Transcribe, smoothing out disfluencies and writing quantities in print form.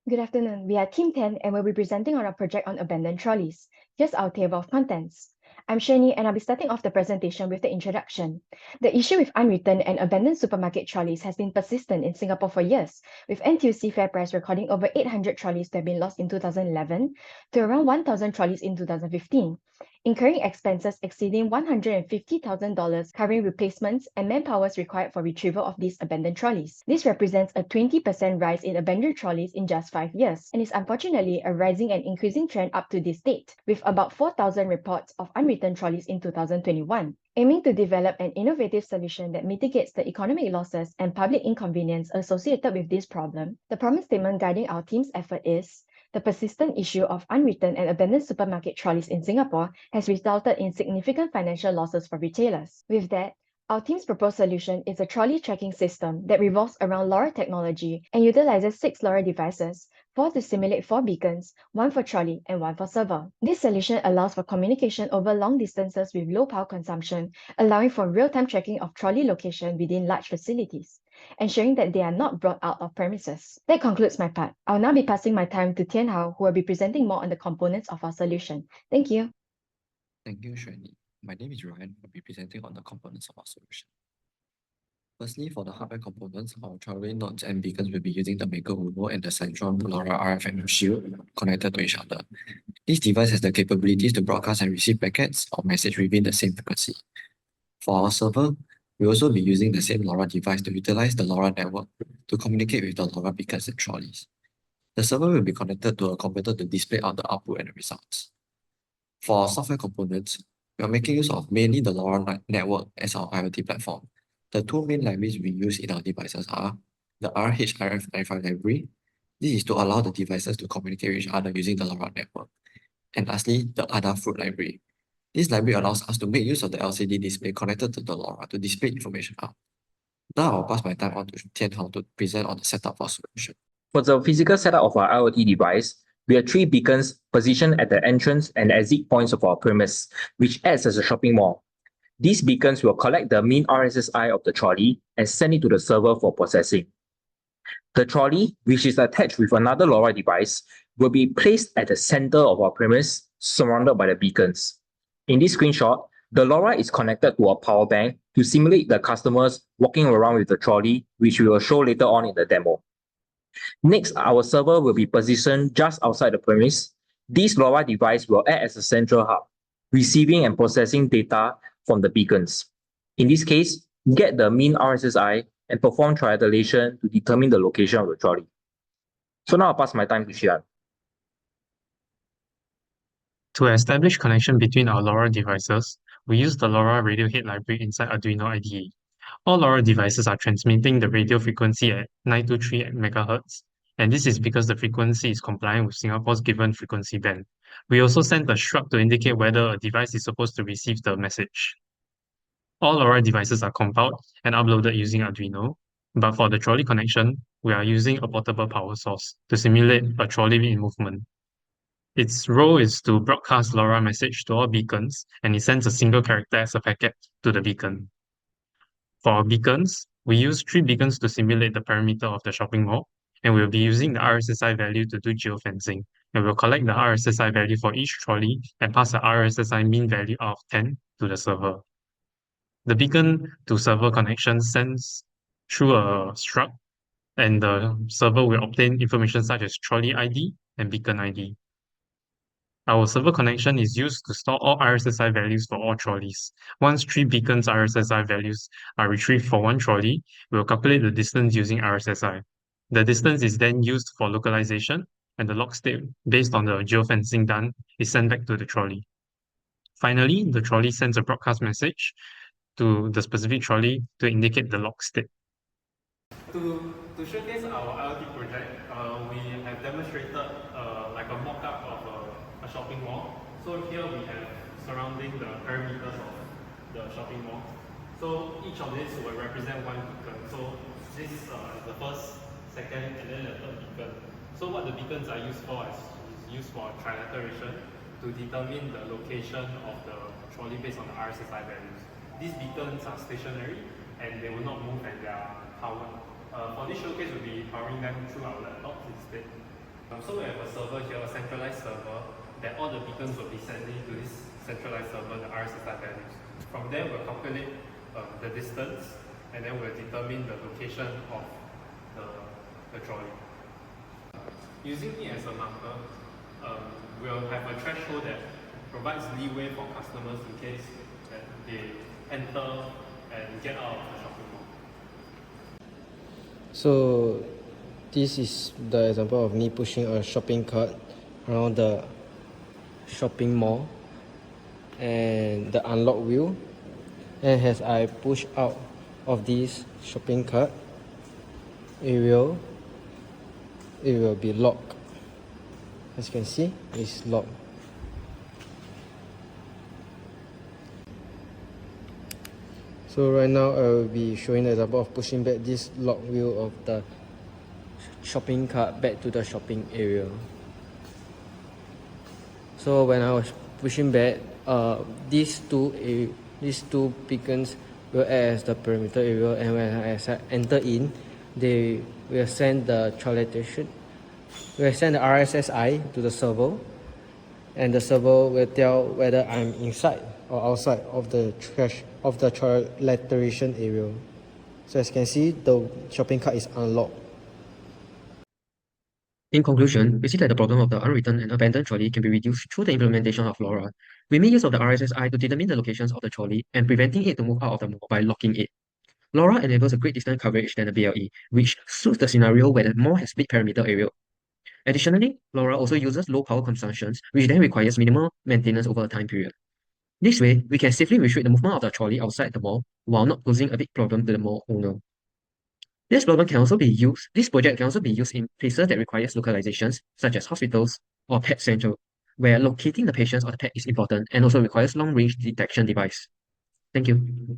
Good afternoon. We are Team 10 and we'll be presenting on our project on abandoned trolleys. Here's our table of contents. I'm Shani and I'll be starting off the presentation with the introduction. The issue with unreturned and abandoned supermarket trolleys has been persistent in Singapore for years, with NTUC FairPrice recording over 800 trolleys to have been lost in 2011 to around 1,000 trolleys in 2015, incurring expenses exceeding $150,000 covering replacements and manpowers required for retrieval of these abandoned trolleys. This represents a 20% rise in abandoned trolleys in just 5 years and is unfortunately a rising and increasing trend up to this date, with about 4,000 reports of unreturned trolleys in 2021. Aiming to develop an innovative solution that mitigates the economic losses and public inconvenience associated with this problem, the promise statement guiding our team's effort is: the persistent issue of unreturned and abandoned supermarket trolleys in Singapore has resulted in significant financial losses for retailers. With that, our team's proposed solution is a trolley tracking system that revolves around LoRa technology and utilizes 6 LoRa devices, 4 to simulate 4 beacons, 1 for trolley and 1 for server. This solution allows for communication over long distances with low power consumption, allowing for real-time tracking of trolley location within large facilities, ensuring that they are not brought out of premises. That concludes my part. I'll now be passing my time to Tian Hao, who will be presenting more on the components of our solution. Thank you. Thank you, Shani. My name is Ryan. I'll be presenting on the components of our solution. Firstly, for the hardware components, our trolley nodes and beacons will be using the Maker Uno and the Centron LoRa RFM shield connected to each other. This device has the capabilities to broadcast and receive packets or message within the same frequency. For our server, we'll also be using the same LoRa device to utilize the LoRa network to communicate with the LoRa beacons and trolleys. The server will be connected to a computer to display out the output and the results. For our software components, we are making use of mainly the LoRa network as our IoT platform. The two main libraries we use in our devices are the RHRF95 library. This is to allow the devices to communicate with each other using the LoRa network. And lastly, the Adafruit library. This library allows us to make use of the LCD display connected to the LoRa to display information out. Now I'll pass my time on to Tian Hao to present on the setup for solution. For the physical setup of our IoT device, we have 3 beacons positioned at the entrance and exit points of our premise, which acts as a shopping mall. These beacons will collect the mean RSSI of the trolley and send it to the server for processing. The trolley, which is attached with another LoRa device, will be placed at the center of our premise, surrounded by the beacons. In this screenshot, the LoRa is connected to a power bank to simulate the customers walking around with the trolley, which we will show later on in the demo. Next, our server will be positioned just outside the premise. This LoRa device will act as a central hub, receiving and processing data from the beacons. In this case, get the mean RSSI and perform triangulation to determine the location of the trolley. So now I'll pass my time to Xian. To establish connection between our LoRa devices, we use the LoRa radio head library inside Arduino IDE. All LoRa devices are transmitting the radio frequency at 923 MHz, and this is because the frequency is compliant with Singapore's given frequency band. We also send a shrug to indicate whether a device is supposed to receive the message. All LoRa devices are compiled and uploaded using Arduino, but for the trolley connection, we are using a portable power source to simulate a trolley in movement. Its role is to broadcast LoRa message to all beacons, and it sends a single character as a packet to the beacon. For our beacons, we use 3 beacons to simulate the perimeter of the shopping mall, and we'll be using the RSSI value to do geofencing, and we'll collect the RSSI value for each trolley and pass the RSSI mean value out of 10 to the server. The beacon to server connection sends through a struct, and the server will obtain information such as trolley ID and beacon ID. Our server connection is used to store all RSSI values for all trolleys. Once 3 beacons RSSI values are retrieved for 1 trolley, we'll calculate the distance using RSSI. The distance is then used for localization, and the log state based on the geofencing done is sent back to the trolley. Finally, the trolley sends a broadcast message to the specific trolley to indicate the log state. To showcase our IoT project, we have demonstrated like a mock-up of a shopping mall. So here we have surrounding the perimeters of the shopping mall. So each of these will represent 1 beacon. So this is the first, second, and then the third beacon. So what the beacons are used for is used for trilateration to determine the location of the trolley based on the RSSI values. These beacons are stationary and they will not move, and they are powered. For this showcase, we'll be powering them through our laptops instead. So we have a server here, a centralized server, that all the beacons will be sending to this centralized server, the RSSI values. From there, we'll calculate the distance, and then we'll determine the location of the trolley. Using it as a marker, we'll have a threshold that provides leeway for customers in case that they enter and get out of the shopping mall. So this is the example of me pushing a shopping cart around the shopping mall and the unlock wheel, and as I push out of this shopping cart, it will be locked. As you can see, it's locked. So right now I will be showing the example of pushing back this lock wheel of the shopping cart back to the shopping area. So when I was pushing back, these two beacons will act as the perimeter area, and when I enter in, they will send the RSSI to the server, and the server will tell whether I'm inside or outside of the trilateration area. So as you can see, the shopping cart is unlocked. In conclusion, we see that the problem of the unwritten and abandoned trolley can be reduced through the implementation of LoRa. We make use of the RSSI to determine the locations of the trolley and preventing it to move out of the mall by locking it. LoRa enables a great distance coverage than the BLE, which suits the scenario where the mall has big perimeter area. Additionally, LoRa also uses low power consumptions, which then requires minimal maintenance over a time period. This way, we can safely restrict the movement of the trolley outside the mall while not posing a big problem to the mall owner. This project can also be used in places that requires localizations, such as hospitals or pet center, where locating the patients or the pet is important and also requires long-range detection device. Thank you.